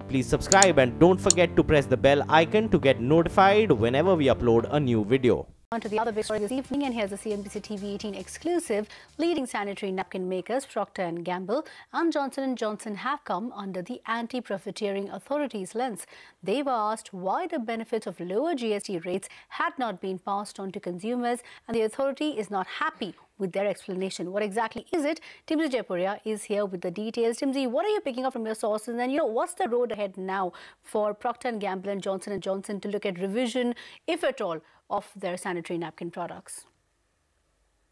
Please subscribe and don't forget to press the bell icon to get notified whenever we upload a new video. On to the other big story this evening, and here's a CNBC-TV18 exclusive. Leading sanitary napkin makers Procter & Gamble and Johnson & Johnson have come under the Anti-Profiteering Authority's lens. They were asked why the benefits of lower GST rates had not been passed on to consumers, and the authority is not happy with their explanation. What exactly is it? Timsy Jayaprakash is here with the details. Timsy, what are you picking up from your sources? And what's the road ahead now for Procter & Gamble and Johnson & Johnson to look at revision, if at all, of their sanitary napkin products?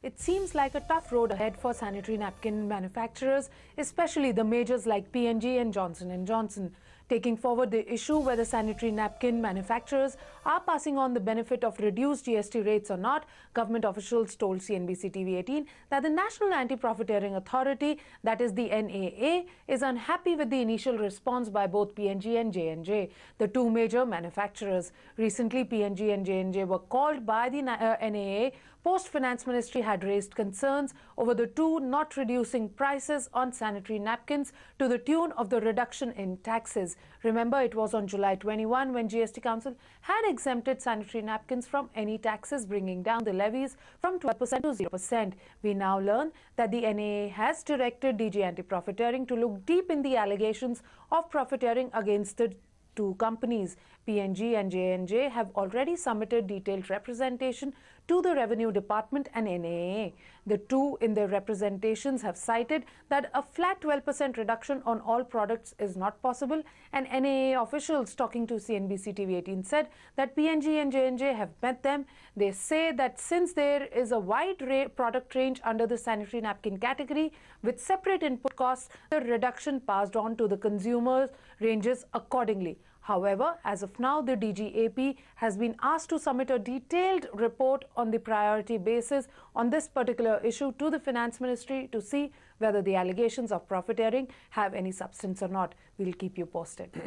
It seems like a tough road ahead for sanitary napkin manufacturers, especially the majors like P&G and Johnson & Johnson. Taking forward the issue whether sanitary napkin manufacturers are passing on the benefit of reduced GST rates or not, government officials told CNBC-TV18 that the National Anti-Profiteering Authority, that is the NAA, is unhappy with the initial response by both P&G and J&J, the two major manufacturers. Recently, P&G and J&J were called by the NAA. Post-Finance Ministry had raised concerns over the two not reducing prices on sanitary napkins to the tune of the reduction in taxes. Remember, it was on July 21 when GST Council had exempted sanitary napkins from any taxes, bringing down the levies from 12% to 0%. We now learn that the NAA has directed DG Anti-Profiteering to look deep in the allegations of profiteering against the two companies. P&G and J&J have already submitted detailed representation to the Revenue Department and NAA. The two in their representations have cited that a flat 12% reduction on all products is not possible, and NAA officials talking to CNBC-TV18 said that P&G and J&J have met them. They say that since there is a wide product range under the sanitary napkin category with separate input costs, the reduction passed on to the consumers ranges accordingly. However, as of now, the DGAP has been asked to submit a detailed report on the priority basis on this particular issue to the Finance Ministry to see whether the allegations of profiteering have any substance or not. We'll keep you posted.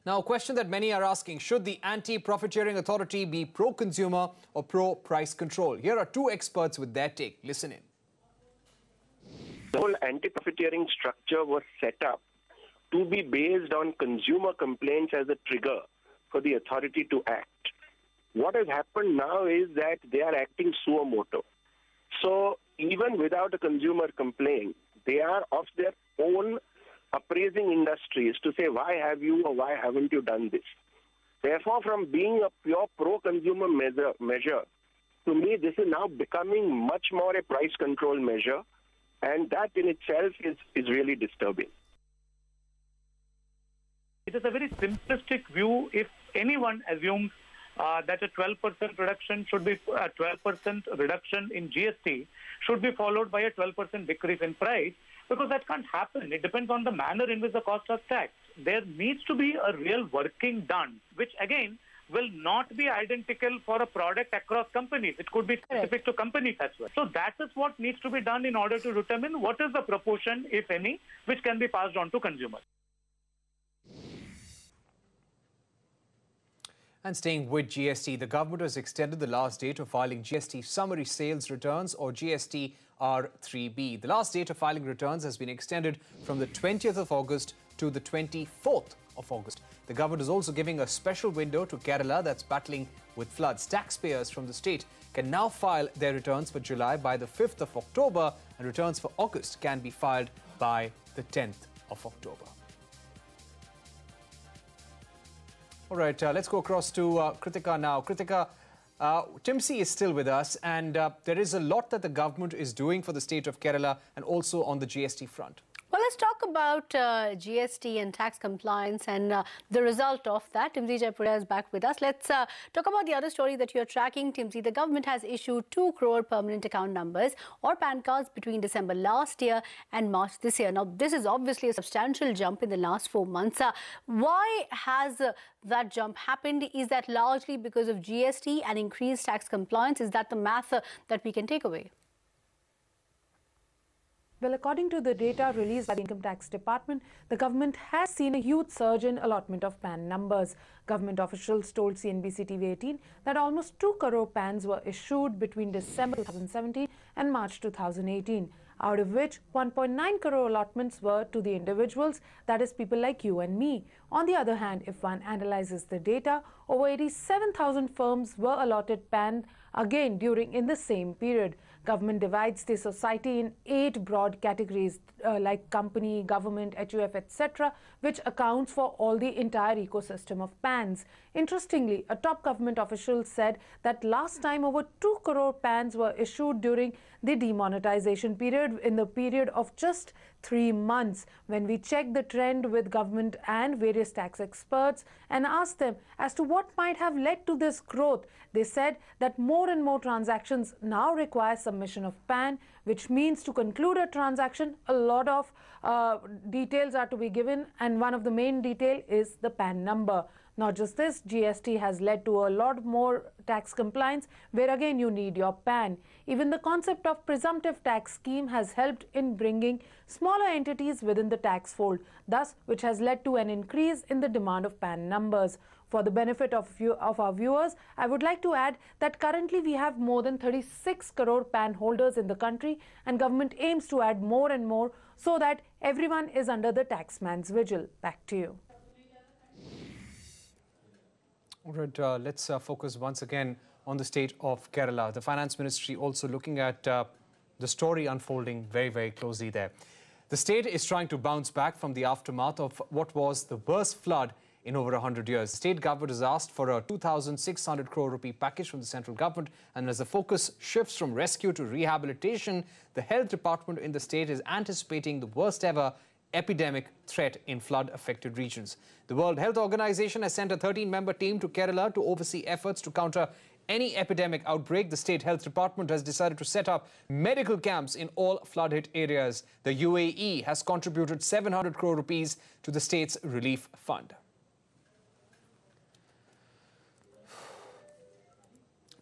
Now, a question that many are asking, should the Anti-Profiteering Authority be pro-consumer or pro-price control? Here are two experts with their take. Listen in. The whole anti-profiteering structure was set up to be based on consumer complaints as a trigger for the authority to act. What has happened now is that they are acting suo moto. So even without a consumer complaint, they are of their own appraising industries to say, why have you or why haven't you done this? Therefore, from being a pure pro-consumer measure, to me, this is now becoming much more a price control measure, and that in itself is really disturbing. It is a very simplistic view if anyone assumes that a 12% reduction should be a 12% reduction in GST should be followed by a 12% decrease in price, because that can't happen. It depends on the manner in which the cost is taxed. There needs to be a real working done, which again will not be identical for a product across companies. It could be specific to companies as well. So that is what needs to be done in order to determine what is the proportion, if any, which can be passed on to consumers. And staying with GST, the government has extended the last date of filing GST summary sales returns, or GST R3B. The last date of filing returns has been extended from the 20th of August to the 24th of August. The government is also giving a special window to Kerala that's battling with floods. Taxpayers from the state can now file their returns for July by the 5th of October, and returns for August can be filed by the 10th of October. All right, let's go across to Kritika now. Kritika, Timsy is still with us, and there is a lot that the government is doing for the state of Kerala and also on the GST front. Well, let's talk about GST and tax compliance and the result of that. Timsy Jayaprakash is back with us. Let's talk about the other story that you're tracking, Timsy. The government has issued 2 crore permanent account numbers or PAN cards between December last year and March this year. Now, this is obviously a substantial jump in the last 4 months. Why has that jump happened? Is that largely because of GST and increased tax compliance? Is that the math that we can take away? Well, according to the data released by the Income Tax Department, the government has seen a huge surge in allotment of PAN numbers. Government officials told CNBC-TV18 that almost 2 crore PANs were issued between December 2017 and March 2018. out of which 1.9 crore allotments were to the individuals, that is people like you and me. On the other hand, if one analyzes the data, over 87,000 firms were allotted PAN again in the same period. Government divides the society in 8 broad categories like company, government, HUF, etc., which accounts for all the entire ecosystem of PANs. Interestingly, a top government official said that last time over 2 crore PANs were issued during the demonetization period in the period of just 3 months. When we checked the trend with government and various tax experts and asked them as to what might have led to this growth, they said that more and more transactions now require submission of PAN, which means to conclude a transaction, a lot of details are to be given, and one of the main detail is the PAN number. Not just this, GST has led to a lot more tax compliance where again you need your PAN. Even the concept of presumptive tax scheme has helped in bringing smaller entities within the tax fold, thus which has led to an increase in the demand of PAN numbers. For the benefit of our viewers, I would like to add that currently we have more than 36 crore PAN holders in the country, and government aims to add more and more so that everyone is under the taxman's vigil. Back to you. All right, let's focus once again on the state of Kerala. The Finance Ministry also looking at the story unfolding very, very closely there. The state is trying to bounce back from the aftermath of what was the worst flood in over 100 years. The state government has asked for a 2,600 crore rupee package from the central government, and as the focus shifts from rescue to rehabilitation, the health department in the state is anticipating the worst ever epidemic threat in flood-affected regions. The World Health Organization has sent a 13-member team to Kerala to oversee efforts to counter any epidemic outbreak. The State Health Department has decided to set up medical camps in all flood-hit areas. The UAE has contributed 700 crore rupees to the state's relief fund.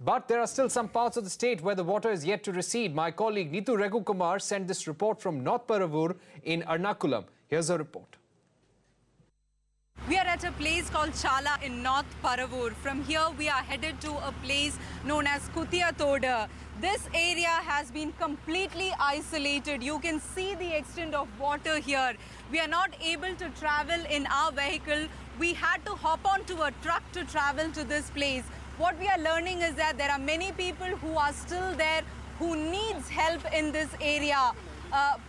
But there are still some parts of the state where the water is yet to recede. My colleague Neetu Raghukumar sent this report from North Paravur in Ernakulam. Here's a report. We are at a place called Chala in North Paravur. From here, we are headed to a place known as Kutiyatoda. This area has been completely isolated. You can see the extent of water here. We are not able to travel in our vehicle. We had to hop onto a truck to travel to this place. What we are learning is that there are many people who are still there who needs help in this area.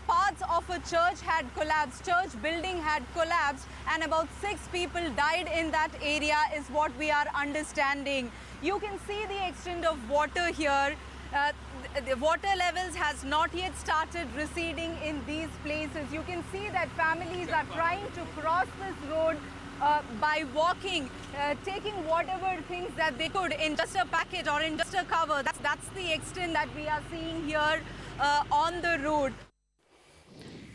Parts of a church had collapsed, church building had collapsed, and about 6 people died in that area is what we are understanding. You can see the extent of water here. The water levels has not yet started receding in these places. You can see that families are trying to cross this road by walking, taking whatever things that they could in just a packet or in just a cover. That's the extent that we are seeing here on the road.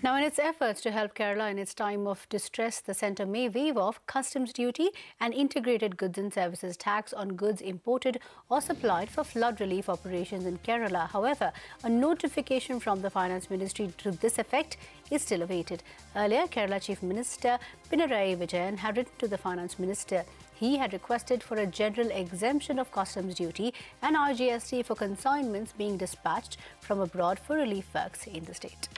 Now, in its efforts to help Kerala in its time of distress, the centre may waive off customs duty and integrated goods and services tax on goods imported or supplied for flood relief operations in Kerala. However, a notification from the Finance Ministry to this effect is still awaited. Earlier, Kerala Chief Minister Pinarayi Vijayan had written to the Finance Minister. He had requested for a general exemption of customs duty and GST for consignments being dispatched from abroad for relief works in the state.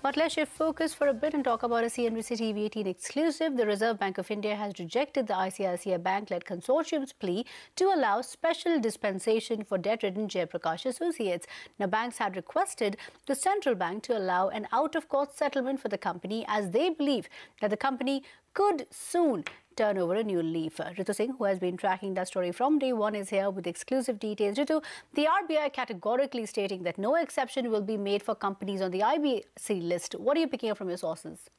But let's shift focus for a bit and talk about a CNBC-TV18 exclusive. The Reserve Bank of India has rejected the ICICI Bank-led consortium's plea to allow special dispensation for debt-ridden Jayaprakash associates. Now, banks had requested the central bank to allow an out-of-court settlement for the company as they believe that the company could soon turn over a new leaf. Ritu Singh, who has been tracking that story from day one, is here with exclusive details. Ritu, the RBI categorically stating that no exception will be made for companies on the IBC list. What are you picking up from your sources?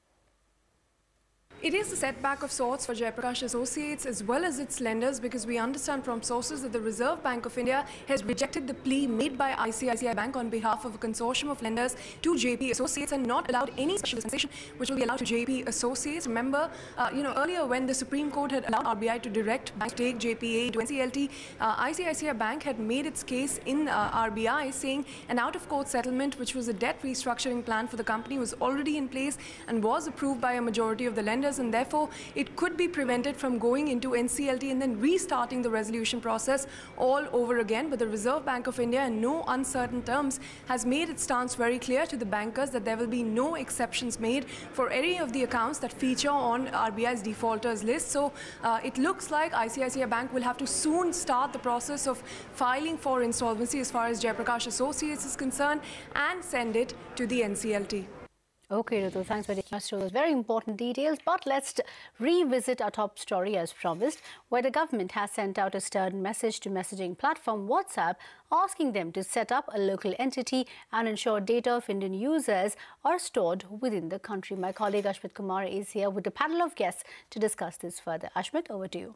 It is a setback of sorts for Jayaprakash Associates as well as its lenders, because we understand from sources that the Reserve Bank of India has rejected the plea made by ICICI Bank on behalf of a consortium of lenders to JP Associates and not allowed any special dispensation which will be allowed to JP Associates. Remember, earlier when the Supreme Court had allowed RBI to direct banks to take JPA to NCLT, ICICI Bank had made its case in RBI saying an out-of-court settlement, which was a debt restructuring plan for the company, was already in place and was approved by a majority of the lenders. process, and therefore it could be prevented from going into NCLT and then restarting the resolution process all over again. But the Reserve Bank of India, in no uncertain terms, has made its stance very clear to the bankers that there will be no exceptions made for any of the accounts that feature on RBI's defaulters list. So it looks like ICICI Bank will have to soon start the process of filing for insolvency as far as Jayaprakash Associates is concerned and send it to the NCLT. Okay, Ritu, thanks for taking us through those very important details. But let's revisit our top story as promised, where the government has sent out a stern message to messaging platform WhatsApp, asking them to set up a local entity and ensure data of Indian users are stored within the country. My colleague Ashmit Kumar is here with a panel of guests to discuss this further. Ashmit, over to you.